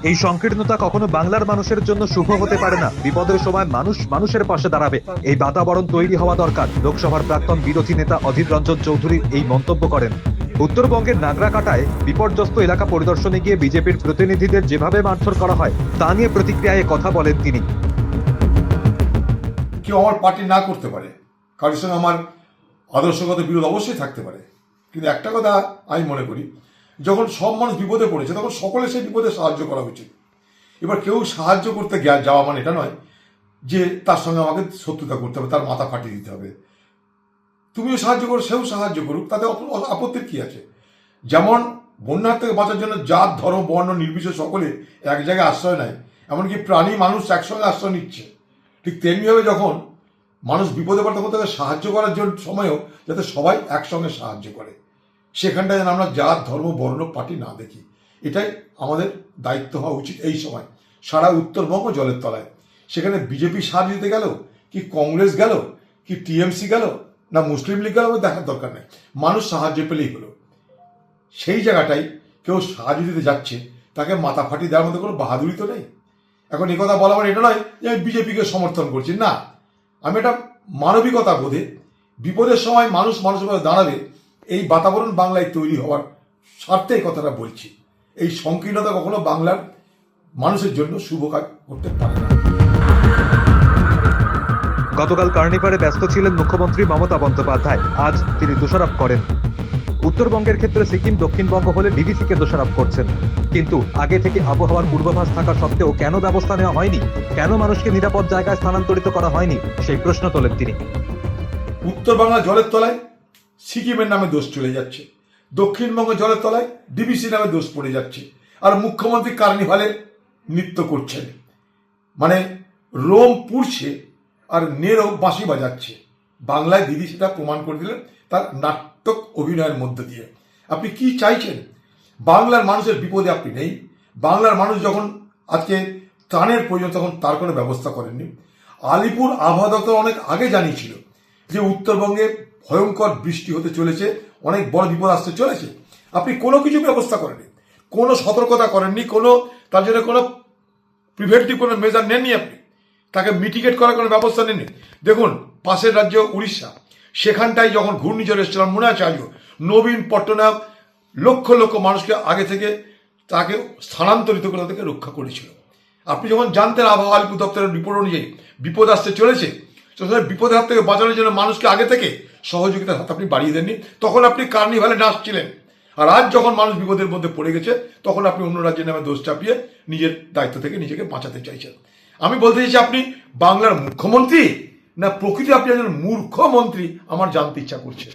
এই সংকীর্ণতা কখনো বাংলার মানুষের জন্য শুভ হতে পারে না। বিপদের সময় মানুষ মানুষের পাশে দাঁড়াবে, এই বাতাবরণ তৈরি হওয়া দরকার। লোকসভার প্রাক্তন বিরোধী নেতা অধীর রঞ্জন চৌধুরী এই মন্তব্য করেন। উত্তরবঙ্গের নাগরাকাটায় বিপর্যস্ত এলাকা পরিদর্শনে গিয়ে বিজেপির প্রতিনিধিদের যেভাবে মারধর করা হয় তা নিয়ে প্রতিক্রিয়ায় কথা বলেন তিনি। কেউ আমার পার্টি না করতে পারে, কারোর সঙ্গে আমার আদর্শগত বিরোধ অবশ্যই থাকতে পারে, কিন্তু একটা কথা আমি মনে করি, যখন সব মানুষ বিপদে পড়েছে তখন সকলে সেই বিপদে সাহায্য করা উচিত। এবার কেউ সাহায্য করতে যাওয়া মানে এটা নয় যে তার সঙ্গে আমাকে শত্রুতা করতে হবে, তার মাথা ফাটিয়ে দিতে হবে। তুমিও সাহায্য করো, সেও সাহায্য করুক, তাতে আপত্তির কি আছে? যেমন বন্যার থেকে বাঁচার জন্য জাত ধর্ম বর্ণ নির্বিশেষে সকলে এক জায়গায় আশ্রয় নেয়, এমনকি প্রাণী মানুষ একসঙ্গে আশ্রয় নিচ্ছে, ঠিক তেমনিভাবে যখন মানুষ বিপদে পড়ে তখন তাকে সাহায্য করার জন্য সময়ও যাতে সবাই একসঙ্গে সাহায্য করে, সেখানটায় যেন আমরা জাত ধর্ম বর্ণ পার্টি না দেখি, এটাই আমাদের দায়িত্ব হওয়া উচিত। এই সময় সারা উত্তরবঙ্গ জলের তলায়, সেখানে বিজেপি সাহায্য দিতে গেল কি কংগ্রেস গেল কি টিএমসি গেল না মুসলিম লীগ গেল, আমাদের দেখার দরকার নেই, মানুষ সাহায্য পেলেই হলো। সেই জায়গাটাই কেউ সাহায্য দিতে যাচ্ছে, তাকে মাথা ফাটিয়ে দেওয়ার মতো কোনো বাহাদুরি তো নেই। এখন এই কথা বলা মানে এটা নয় যে আমি বিজেপিকে সমর্থন করছি, না, আমি এটা মানবিকতা বোধে বিপদের সময় মানুষ মানুষের মধ্যে দাঁড়াবে, এই বাতাবরণ বাংলায় তৈরি হওয়ার স্বার্থে এই কথাটা বলছি। এই সংকীর্ণতা কখনো বাংলার মানুষের জন্য শুভ কাজ করতে পারে না। গতকাল কার্নিভালে ব্যস্ত ছিলেন মুখ্যমন্ত্রী মমতা বন্দ্যোপাধ্যায়। আজ তিনি দোষারোপ করেন উত্তরবঙ্গের ক্ষেত্রে সিকিম দক্ষিণবঙ্গ হলে ডিভিসিকে দোষারোপ করছেন। কিন্তু আগে থেকে আবহাওয়ার পূর্বাভাস থাকা সত্ত্বেও কেন ব্যবস্থা নেওয়া হয়নি, কেন মানুষকে নিরাপদ জায়গায় স্থানান্তরিত করা হয়নি, সেই প্রশ্ন তোলেন তিনি। উত্তর বাংলা জলের তলায় সিকিমের নামে দোষ চলে যাচ্ছে, দক্ষিণবঙ্গ জলের তলায় ডিভিসি নামে দোষ পড়ে যাচ্ছে, আর মুখ্যমন্ত্রী কার্নিভালে নৃত্য করছেন, মানে রোম পুড়ছে আর নেরো বাঁশি বাজাচ্ছে। বাংলায় দিদি সেটা প্রমাণ করে দিলেন তার নাটক অভিনয়ের মধ্য দিয়ে। আপনি কি চাইছেন? বাংলার মানুষের বিপদে আপনি নেই। বাংলার মানুষ যখন আজকে ত্রাণের প্রয়োজন তখন তার কোনো ব্যবস্থা করেননি। আলিপুর আবহাওয়া দপ্তর অনেক আগে জানিয়েছিল যে উত্তরবঙ্গে ভয়ঙ্কর বৃষ্টি হতে চলেছে, অনেক বড় বিপদ আসতে চলেছে, আপনি কোনো কিছু ব্যবস্থা করেননি, কোনো সতর্কতা করেননি, কোনো তার জন্য কোনো প্রিভেন্টিভ কোনো মেজার নেননি, আপনি তাকে মিটিগেট করার কোনো ব্যবস্থা নেননি। দেখুন পাশের রাজ্য উড়িষ্যা, সেখানটায় যখন ঘূর্ণিঝড় এসেছিলাম মনে আছে আজও, নবীন পট্টনায়ক লক্ষ লক্ষ মানুষকে আগে থেকে তাকে স্থানান্তরিত করে তাদেরকে রক্ষা করেছিল। আপনি যখন জানতেন আবহাওয়া আলিপুর দপ্তরের রিপোর্ট অনুযায়ী বিপদ আসতে চলেছে, বিপদের হাত থেকে বাঁচানোর জন্য মানুষকে আগে থেকে সহযোগিতার হাত আপনি বাড়িয়ে দেননি, তখন আপনি কার্নিভালে নাচছিলেন। আর আজ যখন মানুষ বিপদের মধ্যে পড়ে গেছে তখন আপনি অন্য রাজ্যের নামে দোষ চাপিয়ে নিজের দায়িত্ব থেকে নিজেকে বাঁচাতে চাইছেন। আমি বলতে চাইছি আপনি বাংলার মুখ্যমন্ত্রী না প্রকৃতি আপনি একজন মূর্খমন্ত্রী, আমার জানতে ইচ্ছা করছে।